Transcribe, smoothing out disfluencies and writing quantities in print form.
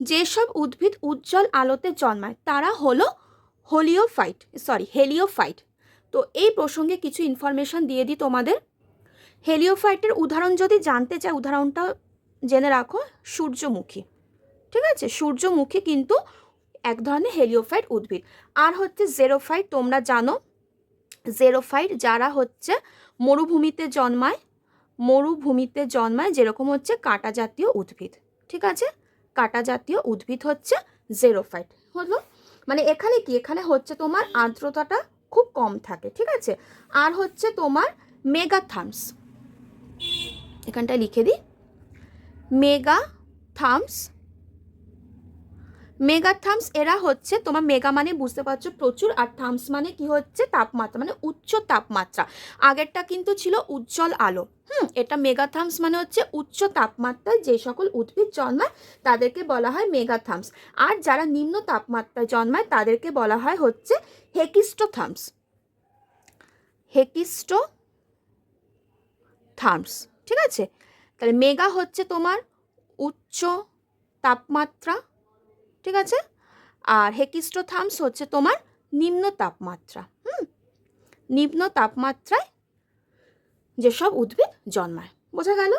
যেসব উদ্ভিদ উজ্জ্বল আলোতে জন্মায় তারা হলো হেলিওফাইট। তো এই প্রসঙ্গে কিছু ইনফরমেশন দিয়ে দিই তোমাদের। হেলিওফাইটের উদাহরণ যদি জানতে চাই, উদাহরণটা জেনে রাখো, সূর্যমুখী। ঠিক আছে, সূর্যমুখী কিন্তু এক ধরনের হেলিওফাইট উদ্ভিদ। আর হচ্ছে জেরোফাইট, তোমরা জানো জেরোফাইট যারা হচ্ছে মরুভূমিতে জন্মায়, যেরকম হচ্ছে কাঁটা জাতীয় উদ্ভিদ। ঠিক আছে, কাঁটা জাতীয় উদ্ভিদ হচ্ছে জেরোফাইট হলো। মানে এখানে কি, এখানে হচ্ছে তোমার আর্দ্রতাটা খুব কম থাকে। ঠিক আছে, আর হচ্ছে তোমার মেগাথার্মস, এখানটায় লিখে দিই, মেগাথার্মস এরা হচ্ছে তোমার, মেগা মানে বুঝতে পারছো প্রচুর, আর থার্মস মানে কি হচ্ছে তাপমাত্রা, মানে উচ্চ তাপমাত্রা। আগেরটা কিন্তু ছিল উজ্জ্বল আলো, এটা মেগাথার্মস মানে হচ্ছে উচ্চ তাপমাত্রায় যে সকল উদ্ভিদ জন্মায় তাদেরকে বলা হয় মেগাথার্মস। আর যারা নিম্ন তাপমাত্রায় জন্মায় তাদেরকে বলা হয় হচ্ছে হেকিস্টোথার্মস। ঠিক আছে, তাহলে মেগা হচ্ছে তোমার উচ্চ তাপমাত্রা, ঠিক আছে, আর হেকিস্টোথার্মস হচ্ছে তোমার নিম্ন তাপমাত্রা। নিম্ন তাপমাত্রায় যেসব উদ্ভিদ জন্মায়, বোঝা গেল?